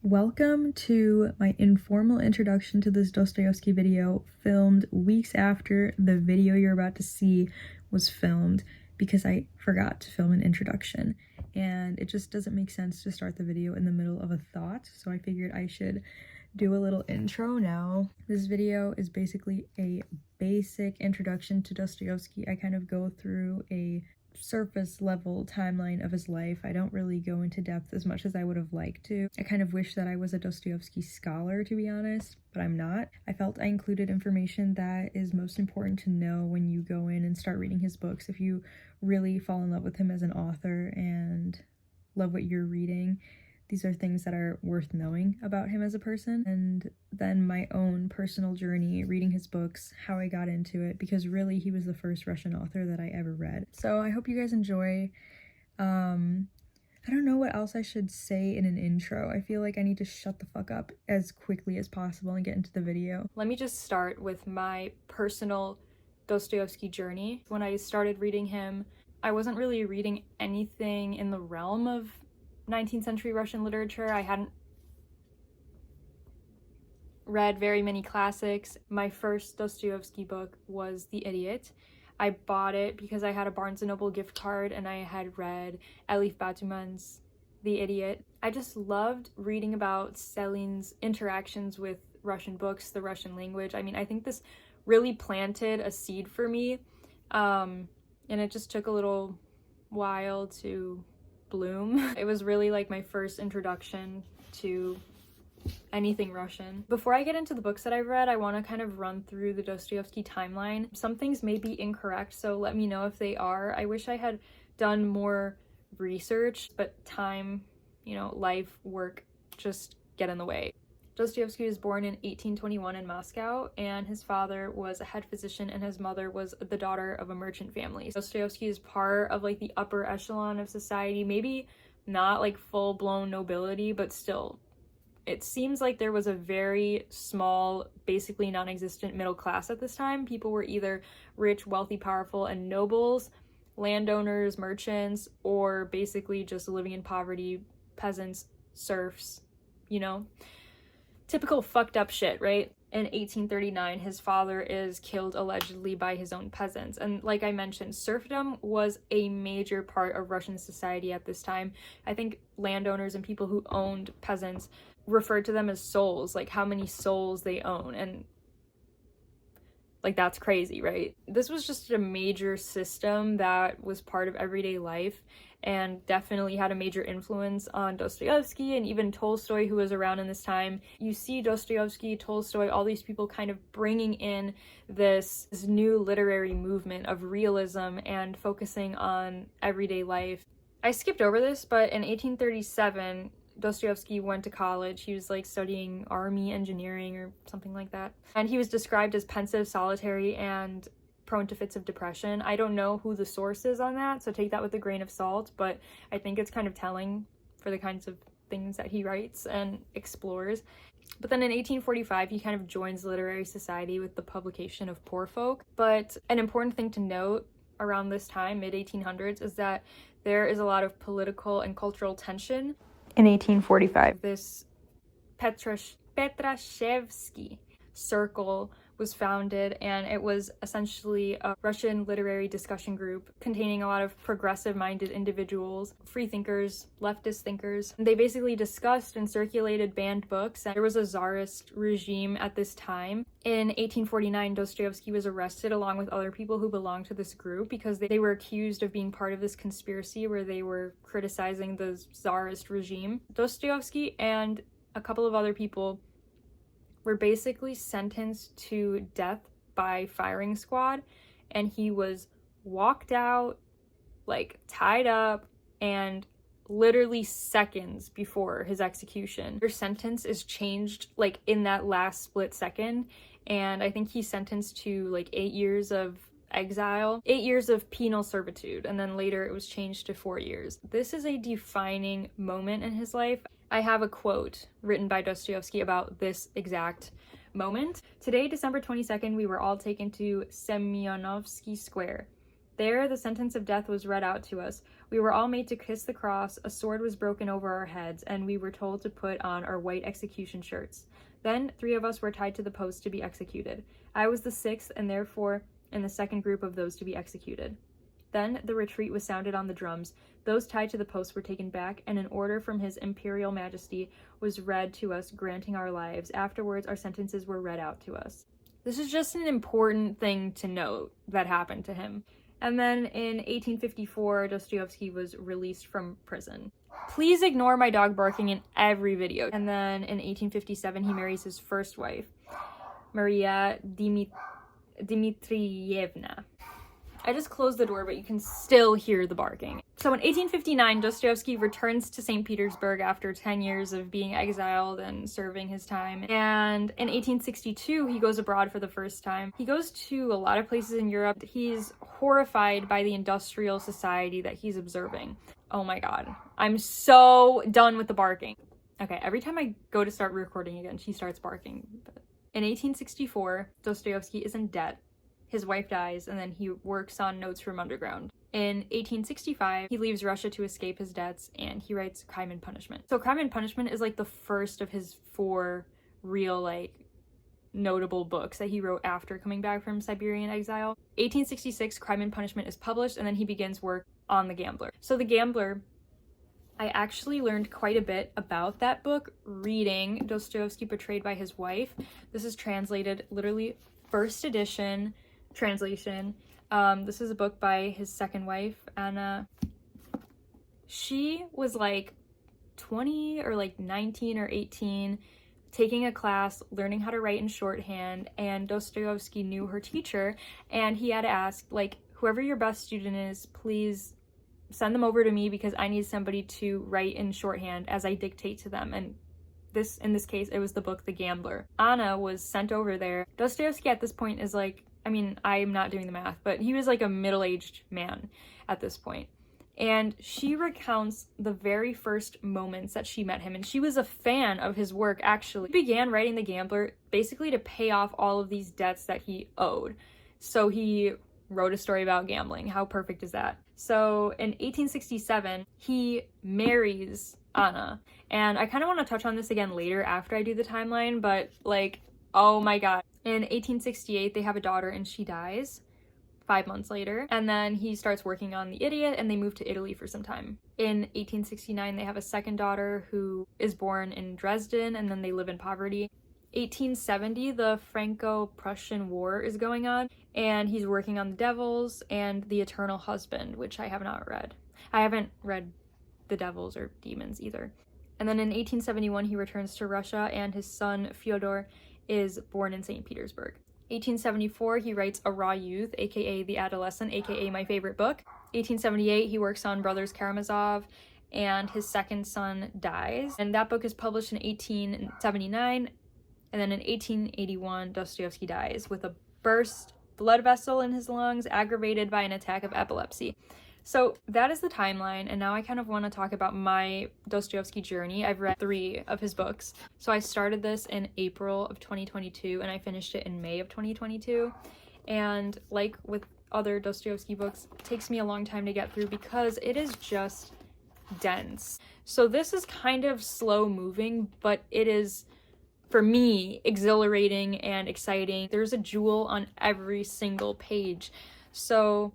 Welcome to my informal introduction to this Dostoevsky video, filmed weeks after the video you're about to see was filmed because I forgot to film an introduction and it just doesn't make sense to start the video in the middle of a thought, so I figured I should do a little intro now. This video is basically a basic introduction to Dostoevsky. I kind of go through a surface level timeline of his life. I don't really go into depth as much as I would have liked to. I kind of wish that I was a Dostoevsky scholar, to be honest, but I'm not. I felt I included information that is most important to know when you go in and start reading his books. If you really fall in love with him as an author and love what you're reading, these are things that are worth knowing about him as a person. And then my own personal journey reading his books, how I got into it, because really he was the first Russian author that I ever read. So I hope you guys enjoy. I don't know what else I should say in an intro. I feel like I need to shut the fuck up as quickly as possible and get into the video. Let me just start with my personal Dostoevsky journey. When I started reading him, I wasn't really reading anything in the realm of 19th century Russian literature. I hadn't read very many classics. My first Dostoevsky book was The Idiot. I bought it because I had a Barnes & Noble gift card and I had read Elif Batuman's The Idiot. I just loved reading about Selin's interactions with Russian books, the Russian language. I mean, I think this really planted a seed for me, and it just took a little while to bloom. It was really like my first introduction to anything Russian. Before I get into the books that I've read, I want to kind of run through the Dostoevsky timeline. Some things may be incorrect, so let me know if they are. I wish I had done more research, but time, life, work just get in the way. Dostoevsky was born in 1821 in Moscow, and his father was a head physician and his mother was the daughter of a merchant family. Dostoevsky is part of like the upper echelon of society, maybe not like full-blown nobility, but still. It seems like there was a very small, basically non-existent middle class at this time. People were either rich, wealthy, powerful, and nobles, landowners, merchants, or basically just living in poverty, peasants, serfs, typical fucked up shit, right? In 1839, his father is killed allegedly by his own peasants. And like I mentioned, serfdom was a major part of Russian society at this time. I think landowners and people who owned peasants referred to them as souls, like how many souls they own. And like, that's crazy, right? This was just a major system that was part of everyday life and definitely had a major influence on Dostoevsky and even Tolstoy, who was around in this time. You see Dostoevsky, Tolstoy, all these people kind of bringing in this new literary movement of realism and focusing on everyday life. I skipped over this, but in 1837, Dostoevsky went to college. He was like studying army engineering or something like that. And he was described as pensive, solitary, and prone to fits of depression. I don't know who the source is on that, so take that with a grain of salt, but I think it's kind of telling for the kinds of things that he writes and explores. But then in 1845, he kind of joins literary society with the publication of Poor Folk. But an important thing to note around this time, mid-1800s, is that there is a lot of political and cultural tension. In 1845, this Petrashevsky circle was founded, and it was essentially a Russian literary discussion group containing a lot of progressive-minded individuals, free thinkers, leftist thinkers. They basically discussed and circulated banned books, and there was a czarist regime at this time. In 1849, Dostoevsky was arrested along with other people who belonged to this group because they were accused of being part of this conspiracy where they were criticizing the czarist regime. Dostoevsky and a couple of other people were basically sentenced to death by firing squad, and he was walked out, like tied up, and literally seconds before his execution, their sentence is changed like in that last split second, and I think he's sentenced to like 8 years of exile, 8 years of penal servitude, and then later it was changed to 4 years. This is a defining moment in his life. I have a quote written by Dostoevsky about this exact moment. Today, December 22nd, we were all taken to Semyonovsky Square. There, the sentence of death was read out to us. We were all made to kiss the cross, a sword was broken over our heads, and we were told to put on our white execution shirts. Then 3 of us were tied to the post to be executed. I was the 6th, and therefore in the second group of those to be executed. Then the retreat was sounded on the drums. Those tied to the post were taken back, and an order from His Imperial Majesty was read to us, granting our lives. Afterwards, our sentences were read out to us. This is just an important thing to note that happened to him. And then in 1854, Dostoevsky was released from prison. Please ignore my dog barking in every video. And then in 1857, he marries his first wife, Maria Dmitrievna. I just closed the door, but you can still hear the barking. So in 1859, Dostoevsky returns to St. Petersburg after 10 years of being exiled and serving his time. And in 1862, he goes abroad for the first time. He goes to a lot of places in Europe. He's horrified by the industrial society that he's observing. Oh my God, I'm so done with the barking. Okay, every time I go to start recording again, she starts barking. In 1864, Dostoevsky is in debt. His wife dies, and then he works on Notes from Underground. In 1865, he leaves Russia to escape his debts, and he writes Crime and Punishment. So Crime and Punishment is like the first of his 4 real, like, notable books that he wrote after coming back from Siberian exile. 1866, Crime and Punishment is published, and then he begins work on The Gambler. So The Gambler, I actually learned quite a bit about that book reading Dostoevsky Portrayed by His Wife. This is translated literally first edition translation. This is a book by his second wife, Anna. She was like 20 or like 19 or 18, taking a class, learning how to write in shorthand, and Dostoevsky knew her teacher, and he had to ask, like, whoever your best student is, please send them over to me because I need somebody to write in shorthand as I dictate to them. And in this case, it was the book The Gambler. Anna was sent over there. Dostoevsky at this point is like, I mean, I'm not doing the math, but he was like a middle-aged man at this point. And she recounts the very first moments that she met him, and she was a fan of his work, actually. He began writing The Gambler basically to pay off all of these debts that he owed. So he wrote a story about gambling. How perfect is that? So in 1867, he marries Anna. And I kind of want to touch on this again later after I do the timeline, but like, oh my God. In 1868, they have a daughter and she dies 5 months later. And then he starts working on The Idiot and they move to Italy for some time. In 1869, they have a second daughter who is born in Dresden, and then they live in poverty. 1870, the Franco-Prussian War is going on, and he's working on The Devils and The Eternal Husband, which I have not read. I haven't read The Devils or Demons either. And then in 1871, he returns to Russia, and his son, Fyodor, is born in St. Petersburg. 1874, he writes A Raw Youth, aka The Adolescent, aka my favorite book. 1878, he works on Brothers Karamazov, and his second son dies. And that book is published in 1879, and then in 1881, Dostoevsky dies with a burst blood vessel in his lungs, aggravated by an attack of epilepsy. So that is the timeline, and now I kind of want to talk about my Dostoevsky journey. I've read 3 of his books. So I started this in April of 2022, and I finished it in May of 2022. And like with other Dostoevsky books, it takes me a long time to get through because it is just dense. So this is kind of slow moving, but it is, for me, exhilarating and exciting. There's a jewel on every single page. So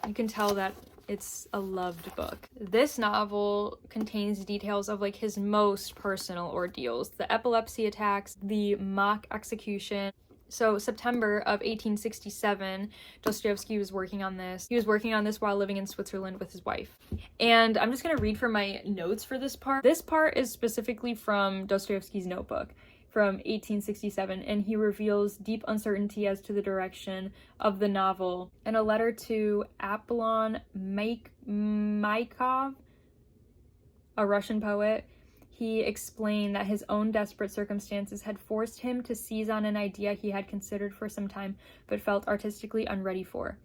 you can tell that it's a loved book. This novel contains details of like his most personal ordeals, the epilepsy attacks, the mock execution. So September of 1867, Dostoevsky was working on this. He was working on this while living in Switzerland with his wife. And I'm just gonna read from my notes for this part. This part is specifically from Dostoevsky's notebook from 1867, and he reveals deep uncertainty as to the direction of the novel. In a letter to Apollon Maikov, a Russian poet, he explained that his own desperate circumstances had forced him to seize on an idea he had considered for some time, but felt artistically unready for.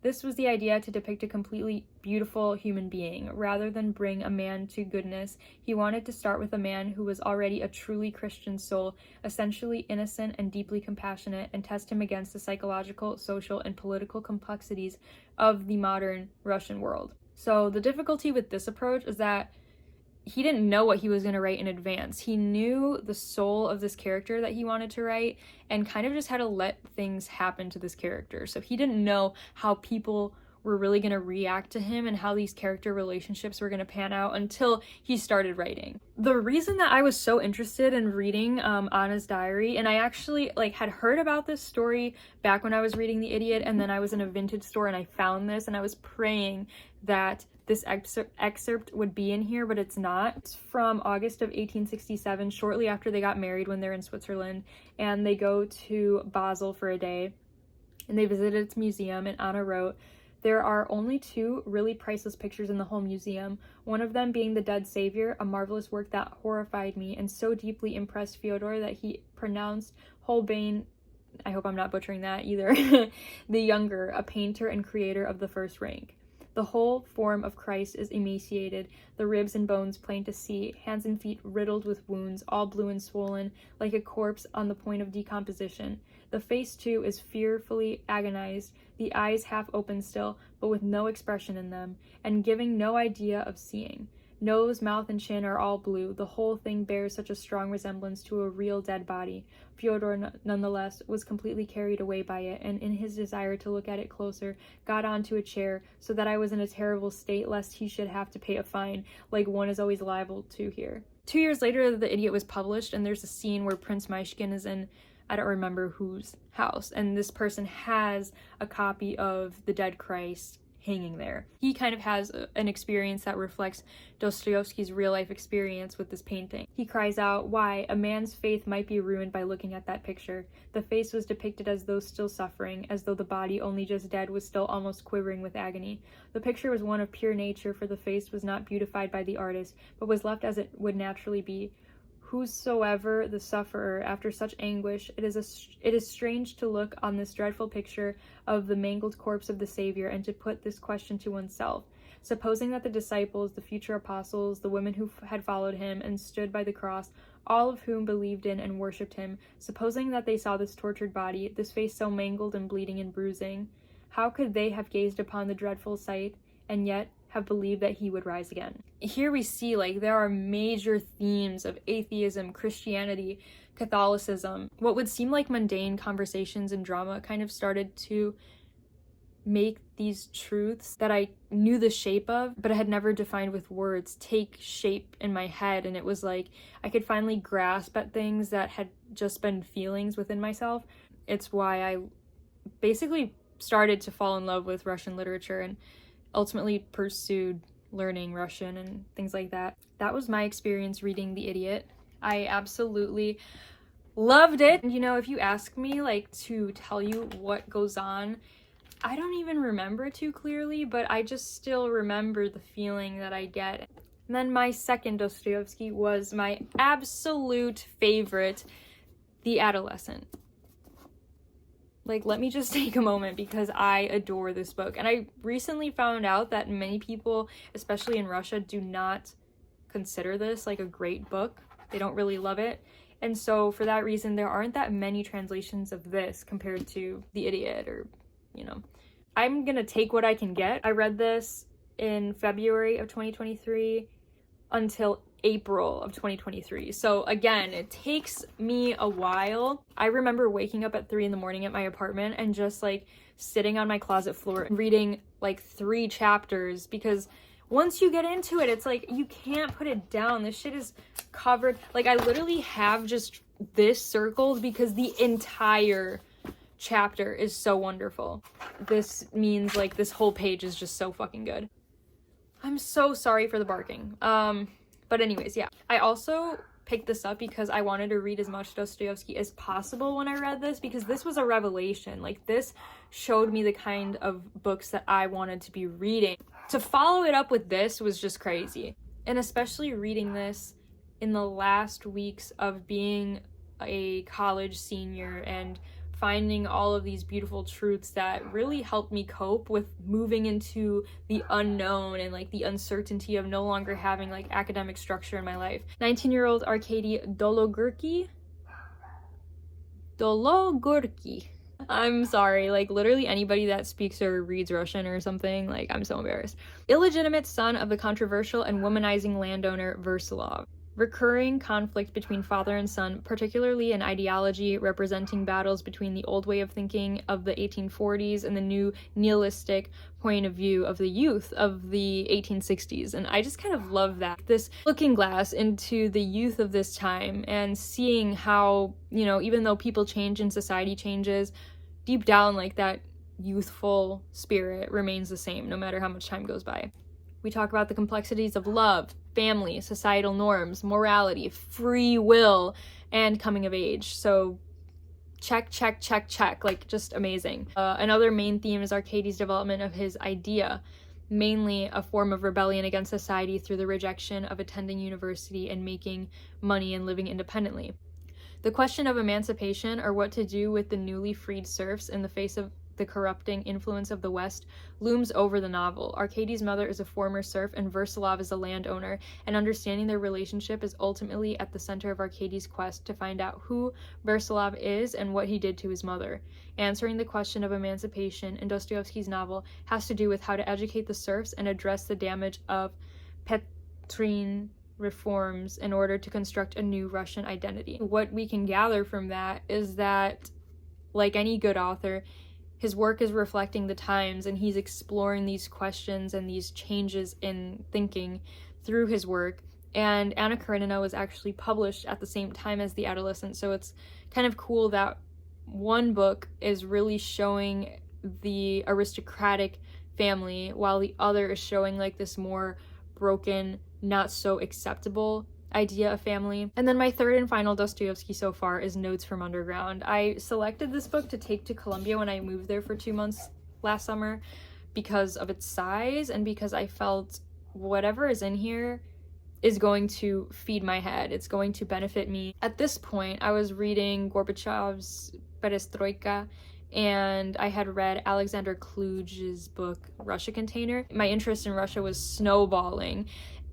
This was the idea to depict a completely beautiful human being. Rather than bring a man to goodness, he wanted to start with a man who was already a truly Christian soul, essentially innocent and deeply compassionate, and test him against the psychological, social, and political complexities of the modern Russian world. So the difficulty with this approach is that he didn't know what he was going to write in advance. He knew the soul of this character that he wanted to write and kind of just had to let things happen to this character. So he didn't know how people were really going to react to him and how these character relationships were going to pan out until he started writing. The reason that I was so interested in reading Anna's diary, and I actually had heard about this story back when I was reading The Idiot, and then I was in a vintage store and I found this, and I was praying that this excerpt would be in here, but it's not. It's from August of 1867, shortly after they got married when they're in Switzerland, and they go to Basel for a day, and they visited its museum, and Anna wrote, "There are only 2 really priceless pictures in the whole museum, one of them being the Dead Savior, a marvelous work that horrified me and so deeply impressed Fyodor that he pronounced Holbein, I hope I'm not butchering that either, the Younger, a painter and creator of the first rank. The whole form of Christ is emaciated, the ribs and bones plain to see, hands and feet riddled with wounds, all blue and swollen, like a corpse on the point of decomposition. The face, too, is fearfully agonized, the eyes half open still, but with no expression in them, and giving no idea of seeing. Nose, mouth, and chin are all blue. The whole thing bears such a strong resemblance to a real dead body. Fyodor, nonetheless, was completely carried away by it, and in his desire to look at it closer, got onto a chair, so that I was in a terrible state lest he should have to pay a fine, like one is always liable to here." 2 years later, The Idiot was published, and there's a scene where Prince Myshkin is in, I don't remember whose house, and this person has a copy of the dead Christ hanging there. He kind of has an experience that reflects Dostoevsky's real-life experience with this painting. He cries out, "Why, a man's faith might be ruined by looking at that picture. The face was depicted as though still suffering, as though the body, only just dead, was still almost quivering with agony. The picture was one of pure nature, for the face was not beautified by the artist, but was left as it would naturally be. Whosoever the sufferer, after such anguish, it is strange to look on this dreadful picture of the mangled corpse of the Savior, and to put this question to oneself. Supposing that the disciples, the future apostles, the women who had followed him and stood by the cross, all of whom believed in and worshipped him, supposing that they saw this tortured body, this face so mangled and bleeding and bruising, how could they have gazed upon the dreadful sight, and yet have believed that he would rise again?" Here we see there are major themes of atheism, Christianity, Catholicism. What would seem like mundane conversations and drama kind of started to make these truths that I knew the shape of, but I had never defined with words, take shape in my head. And it was like I could finally grasp at things that had just been feelings within myself. It's why I basically started to fall in love with Russian literature and ultimately pursued learning Russian and things like that. That was my experience reading The Idiot. I absolutely loved it. And if you ask me to tell you what goes on, I don't even remember it too clearly, but I just still remember the feeling that I get. And then my second Dostoevsky was my absolute favorite, The Adolescent. Let me just take a moment because I adore this book. And I recently found out that many people, especially in Russia, do not consider this a great book. They don't really love it. And so for that reason, there aren't that many translations of this compared to The Idiot or, I'm gonna take what I can get. I read this in February of 2023 until April of 2023. So again, it takes me a while. I remember waking up at 3 a.m. at my apartment and just sitting on my closet floor and reading 3 chapters, because once you get into it, it's you can't put it down. This shit is covered. I literally have just this circled because the entire chapter is so wonderful. This means this whole page is just so fucking good. I'm so sorry for the barking. But anyways, yeah. I also picked this up because I wanted to read as much Dostoevsky as possible when I read this, because this was a revelation. This showed me the kind of books that I wanted to be reading. To follow it up with this was just crazy. And especially reading this in the last weeks of being a college senior and finding all of these beautiful truths that really helped me cope with moving into the unknown and the uncertainty of no longer having academic structure in my life. 19-year-old Arkady Dologurky I'm sorry, like literally anybody that speaks or reads Russian or something, like I'm so embarrassed. Illegitimate son of the controversial and womanizing landowner Versalov. Recurring conflict between father and son, particularly in ideology, representing battles between the old way of thinking of the 1840s and the new nihilistic point of view of the youth of the 1860s. And I just kind of love that. This looking glass into the youth of this time and seeing how, you know, even though people change and society changes, deep down, like that youthful spirit remains the same no matter how much time goes by. We talk about the complexities of love, family, societal norms, morality, free will, and coming of age. So check, check, check, check, like just amazing. Another main theme is Arcadi's development of his idea, mainly a form of rebellion against society through the rejection of attending university and making money and living independently. The question of emancipation, or what to do with the newly freed serfs in the face of the corrupting influence of the West, looms over the novel. Arcadi's mother is a former serf and Versalov is a landowner, and understanding their relationship is ultimately at the center of Arcadi's quest to find out who Versalov is and what he did to his mother. Answering the question of emancipation in Dostoevsky's novel has to do with how to educate the serfs and address the damage of Petrine reforms in order to construct a new Russian identity. What we can gather from that is that, like any good author, his work is reflecting the times, and he's exploring these questions and these changes in thinking through his work. And Anna Karenina was actually published at the same time as The Adolescent, so it's kind of cool that one book is really showing the aristocratic family while the other is showing like this more broken, not so acceptable idea of family. And then my third and final Dostoevsky so far is Notes from Underground. I selected this book to take to Colombia when I moved there for 2 months last summer because of its size and because I felt whatever is in here is going to feed my head. It's going to benefit me. At this point, I was reading Gorbachev's Perestroika, and I had read Alexander Klug's book Russia Container. My interest in Russia was snowballing,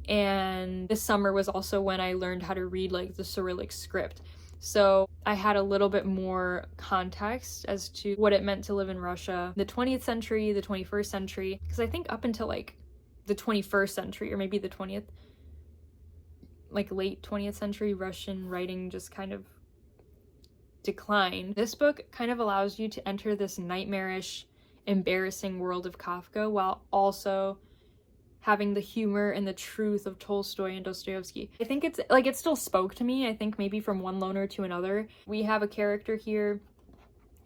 and this summer was also when I learned how to read like the Cyrillic script. So I had a little bit more context as to what it meant to live in Russia, the 20th century, the 21st century, because I think up until like the 21st century, or maybe the 20th, like late 20th century, Russian writing just kind of declined. This book kind of allows you to enter this nightmarish, embarrassing world of Kafka while also having the humor and the truth of Tolstoy and Dostoevsky. I think it's like it still spoke to me, I think maybe from one loner to another. We have a character here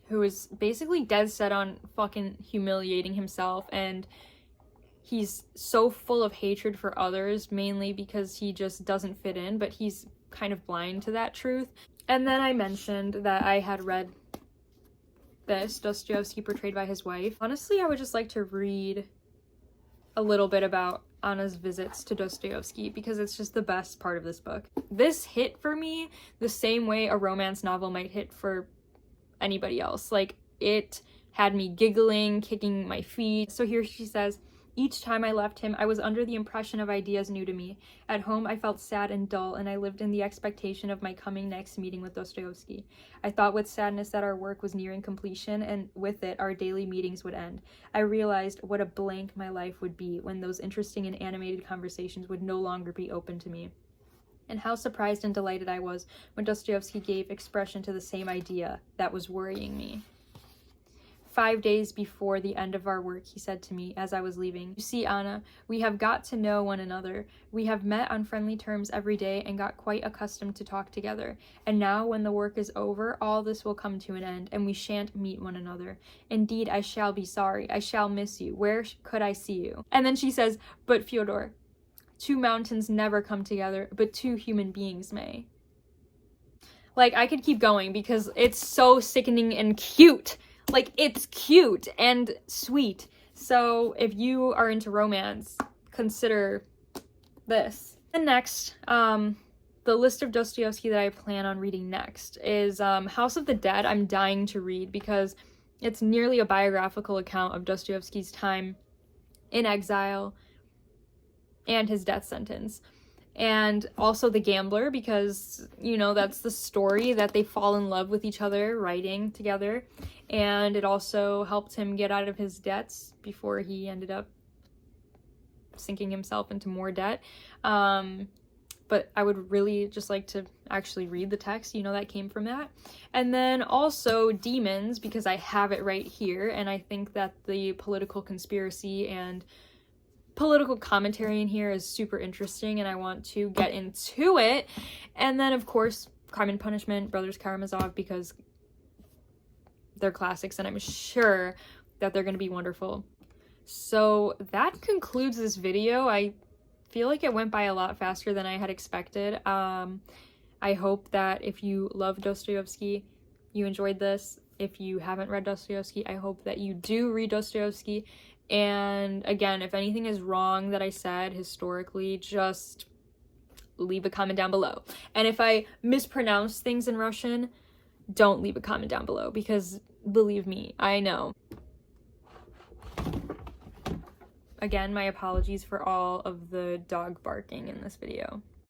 who is basically dead set on fucking humiliating himself, and he's so full of hatred for others, mainly because he just doesn't fit in, but he's kind of blind to that truth. And then I mentioned that I had read this, Dostoevsky Portrayed by His Wife. Honestly, I would just like to read a little bit about Anna's visits to Dostoevsky because it's just the best part of this book. This hit for me the same way a romance novel might hit for anybody else. Like, it had me giggling, kicking my feet. So here she says, "Each time I left him, I was under the impression of ideas new to me. At home, I felt sad and dull, and I lived in the expectation of my coming next meeting with Dostoevsky. I thought with sadness that our work was nearing completion, and with it, our daily meetings would end. I realized what a blank my life would be when those interesting and animated conversations would no longer be open to me. And how surprised and delighted I was when Dostoevsky gave expression to the same idea that was worrying me. 5 days before the end of our work, he said to me as I was leaving, 'You see, Anna, we have got to know one another. We have met on friendly terms every day and got quite accustomed to talk together. And now, when the work is over, all this will come to an end, and we shan't meet one another. Indeed, I shall be sorry. I shall miss you. Where could I see you?' And then she says, 'But Fyodor, two mountains never come together, but two human beings may.'" Like, I could keep going because it's so sickening and cute. Like, it's cute and sweet. So if you are into romance, consider this. And next, the list of Dostoevsky that I plan on reading next is House of the Dead. I'm dying to read because it's nearly a biographical account of Dostoevsky's time in exile and his death sentence. and also The Gambler, because, you know, that's the story that they fall in love with each other writing together, and it also helped him get out of his debts before he ended up sinking himself into more debt. But I would really just like to actually read the text, you know, that came from that. And then also Demons, because I have it right here, and I think that the political conspiracy and political commentary in here is super interesting, and I want to get into it. And then, of course, Crime and Punishment, Brothers Karamazov, because they're classics, and I'm sure that they're going to be wonderful. So that concludes this video. I feel like it went by a lot faster than I had expected. I hope that if you love Dostoevsky, you enjoyed this. If you haven't read Dostoevsky, I hope that you do read Dostoevsky. And again, if anything is wrong that I said historically, just leave a comment down below. And if I mispronounce things in Russian, don't leave a comment down below, because believe me, I know. Again, my apologies for all of the dog barking in this video.